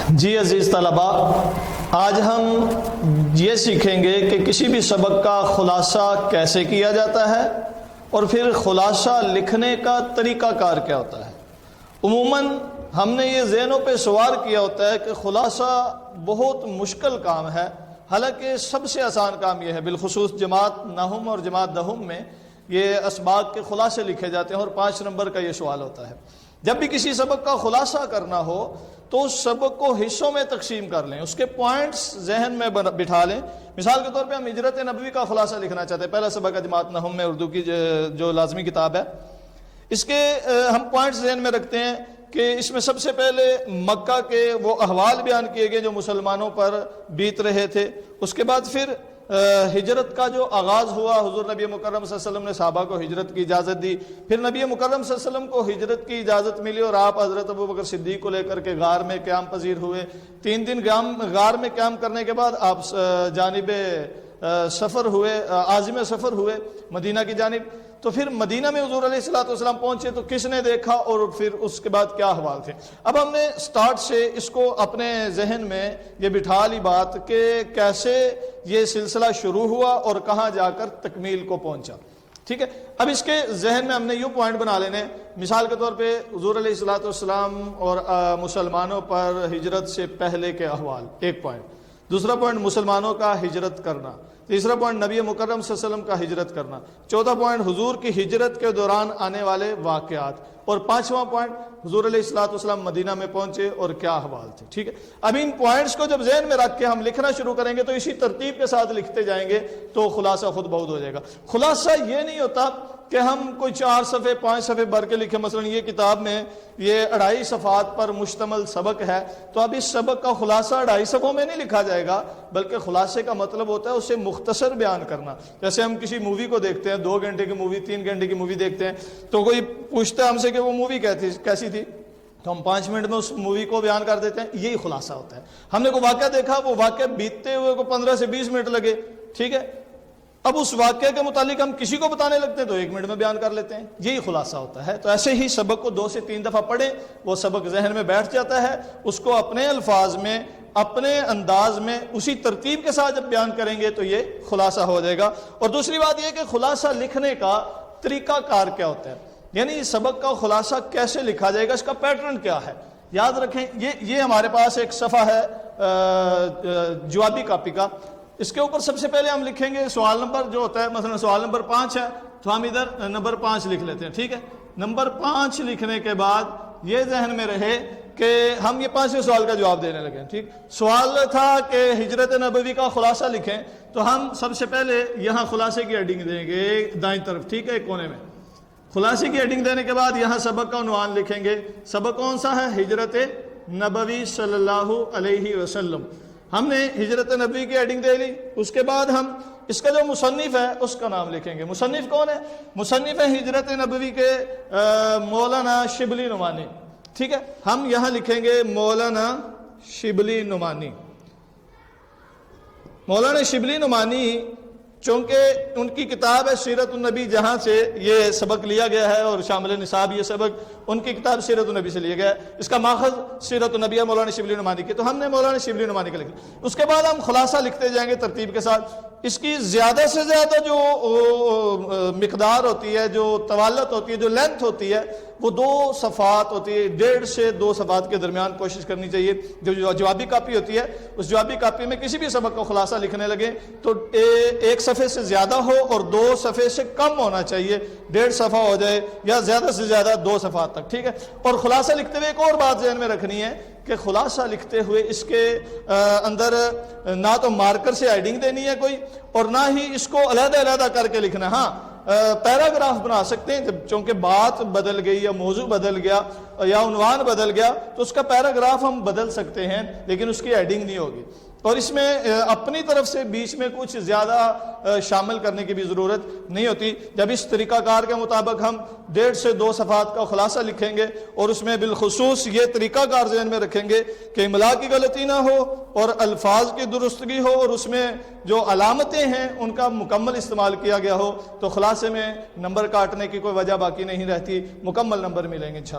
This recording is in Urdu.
جی عزیز طلباء، آج ہم یہ سیکھیں گے کہ کسی بھی سبق کا خلاصہ کیسے کیا جاتا ہے اور پھر خلاصہ لکھنے کا طریقہ کار کیا ہوتا ہے۔ عموماً ہم نے یہ ذہنوں پہ سوار کیا ہوتا ہے کہ خلاصہ بہت مشکل کام ہے، حالانکہ سب سے آسان کام یہ ہے۔ بالخصوص جماعت نہم اور جماعت دہم میں یہ اسباق کے خلاصے لکھے جاتے ہیں اور 5 نمبر کا یہ سوال ہوتا ہے۔ جب بھی کسی سبق کا خلاصہ کرنا ہو تو اس سبق کو حصوں میں تقسیم کر لیں، اس کے پوائنٹس ذہن میں بٹھا لیں۔ مثال کے طور پہ ہم ہجرت نبوی کا خلاصہ لکھنا چاہتے ہیں، پہلا سبق ہے جماعت نہم میں اردو کی جو لازمی کتاب ہے، اس کے ہم پوائنٹس ذہن میں رکھتے ہیں کہ اس میں سب سے پہلے مکہ کے وہ احوال بیان کیے گئے جو مسلمانوں پر بیت رہے تھے، اس کے بعد پھر ہجرت کا جو آغاز ہوا، حضور نبی مکرم صلی اللہ علیہ وسلم نے صحابہ کو ہجرت کی اجازت دی، پھر نبی مکرم صلی اللہ علیہ وسلم کو ہجرت کی اجازت ملی اور آپ حضرت ابوبکر صدیق کو لے کر کے غار میں قیام پذیر ہوئے۔ 3 دن غار میں قیام کرنے کے بعد آپ جانب سفر ہوئے، عازم سفر ہوئے مدینہ کی جانب۔ تو پھر مدینہ میں حضور علیہ الصلوۃ والسلام پہنچے تو کس نے دیکھا اور پھر اس کے بعد کیا احوال تھے۔ اب ہم نے سٹارٹ سے اس کو اپنے ذہن میں یہ بٹھا لی بات کہ کیسے یہ سلسلہ شروع ہوا اور کہاں جا کر تکمیل کو پہنچا، ٹھیک ہے۔ اب اس کے ذہن میں ہم نے یوں پوائنٹ بنا لینے، مثال کے طور پہ حضور علیہ الصلوۃ والسلام اور مسلمانوں پر ہجرت سے پہلے کے احوال، ایک پوائنٹ۔ دوسرا پوائنٹ مسلمانوں کا ہجرت کرنا۔ تیسرا پوائنٹ نبی مکرم صلی اللہ علیہ وسلم کا ہجرت کرنا۔ چوتھا پوائنٹ حضور کی ہجرت کے دوران آنے والے واقعات، اور 5واں پوائنٹ حضور علیہ الصلوۃ والسلام مدینہ میں پہنچے اور کیا احوال تھے، ٹھیک ہے۔ اب ان پوائنٹس کو جب ذہن میں رکھ کے ہم لکھنا شروع کریں گے تو اسی ترتیب کے ساتھ لکھتے جائیں گے تو خلاصہ خود بہت ہو جائے گا۔ خلاصہ یہ نہیں ہوتا کہ ہم کوئی 4 صفحے 5 صفحے بھر کے لکھیں، مثلا یہ کتاب میں یہ 2.5 صفحات پر مشتمل سبق ہے تو اب اس سبق کا خلاصہ 2.5 صفحوں میں نہیں لکھا جائے گا، بلکہ خلاصے کا مطلب ہوتا ہے اسے مختصر بیان کرنا۔ جیسے ہم کسی مووی کو دیکھتے ہیں، 2 گھنٹے کی مووی، 3 گھنٹے کی مووی دیکھتے ہیں تو کوئی پوچھتا ہے ہم سے کہ وہ مووی کیسی تھی تو ہم 5 منٹ میں اس مووی کو بیان کر دیتے ہیں، یہی خلاصہ ہوتا ہے۔ ہم نے کوئی واقعہ دیکھا، وہ واقعہ بیتتے ہوئے کو 15 سے 20 منٹ لگے، ٹھیک ہے، اب اس واقعے کے متعلق ہم کسی کو بتانے لگتے ہیں تو 1 منٹ میں بیان کر لیتے ہیں، یہی خلاصہ ہوتا ہے۔ تو ایسے ہی سبق کو 2 سے 3 دفعہ پڑھیں، وہ سبق ذہن میں بیٹھ جاتا ہے، اس کو اپنے الفاظ میں اپنے انداز میں اسی ترتیب کے ساتھ جب بیان کریں گے تو یہ خلاصہ ہو جائے گا۔ اور دوسری بات یہ کہ خلاصہ لکھنے کا طریقہ کار کیا ہوتا ہے، یعنی سبق کا خلاصہ کیسے لکھا جائے گا، اس کا پیٹرن کیا ہے۔ یاد رکھیں یہ ہمارے پاس ایک صفحہ ہے جوابی کاپی کا، اس کے اوپر سب سے پہلے ہم لکھیں گے سوال نمبر جو ہوتا ہے، مثلا سوال نمبر 5 ہے تو ہم ادھر نمبر 5 لکھ لیتے ہیں، ٹھیک ہے۔ نمبر 5 لکھنے کے بعد یہ ذہن میں رہے کہ ہم یہ 5ویں سوال کا جواب دینے لگے، ٹھیک۔ سوال تھا کہ ہجرت نبوی کا خلاصہ لکھیں تو ہم سب سے پہلے یہاں خلاصے کی ہیڈنگ دیں گے دائیں طرف، ٹھیک ہے، ایک کونے میں خلاصے کی ہیڈنگ دینے کے بعد یہاں سبق کا عنوان لکھیں گے۔ سبق کون سا ہے؟ ہجرت نبوی صلی اللہ علیہ وسلم۔ ہم نے ہجرت نبوی کی ہیڈنگ دے لی، اس کے بعد ہم اس کا جو مصنف ہے اس کا نام لکھیں گے۔ مصنف کون ہے؟ مصنف ہے ہجرت نبوی کے مولانا شبلی نعمانی، ٹھیک ہے۔ ہم یہاں لکھیں گے مولانا شبلی نعمانی۔ مولانا شبلی نعمانی چونکہ ان کی کتاب ہے سیرت النبی، جہاں سے یہ سبق لیا گیا ہے اور شامل نصاب یہ سبق ان کی کتاب سیرت النبی سے لیا گیا ہے، اس کا ماخذ سیرت النبی ہے مولانا شبلی نعمانی کی، تو ہم نے مولانا شبلی نعمانی کا لکھا۔ اس کے بعد ہم خلاصہ لکھتے جائیں گے ترتیب کے ساتھ۔ اس کی زیادہ سے زیادہ جو مقدار ہوتی ہے، جو طوالت ہوتی ہے، جو لینتھ ہوتی ہے، وہ 2 صفحات ہوتی ہے، 1.5 سے 2 صفحات کے درمیان کوشش کرنی چاہیے۔ جو جوابی کاپی ہوتی ہے اس جوابی کاپی میں کسی بھی سبق کو خلاصہ لکھنے لگے تو 1 صفحے سے زیادہ ہو اور 2 صفحے سے کم ہونا چاہیے، 1.5 صفحہ ہو جائے یا زیادہ سے زیادہ 2 صفحات تک، ٹھیک ہے۔ اور خلاصہ لکھتے ہوئے ایک اور بات ذہن میں رکھنی ہے کہ خلاصہ لکھتے ہوئے اس کے اندر نہ تو مارکر سے ہیڈنگ دینی ہے کوئی، اور نہ ہی اس کو علیحدہ علیحدہ کر کے لکھنا۔ ہاں پیراگراف بنا سکتے ہیں، جب چونکہ بات بدل گئی یا موضوع بدل گیا یا عنوان بدل گیا تو اس کا پیراگراف ہم بدل سکتے ہیں، لیکن اس کی ہیڈنگ نہیں ہوگی۔ اور اس میں اپنی طرف سے بیچ میں کچھ زیادہ شامل کرنے کی بھی ضرورت نہیں ہوتی۔ جب اس طریقہ کار کے مطابق ہم 1.5 سے 2 صفحات کا خلاصہ لکھیں گے اور اس میں بالخصوص یہ طریقہ کار ذہن میں رکھیں گے کہ املا کی غلطی نہ ہو اور الفاظ کی درستگی ہو اور اس میں جو علامتیں ہیں ان کا مکمل استعمال کیا گیا ہو، تو خلاصے میں نمبر کاٹنے کی کوئی وجہ باقی نہیں رہتی، مکمل نمبر ملیں گے انشاءاللہ۔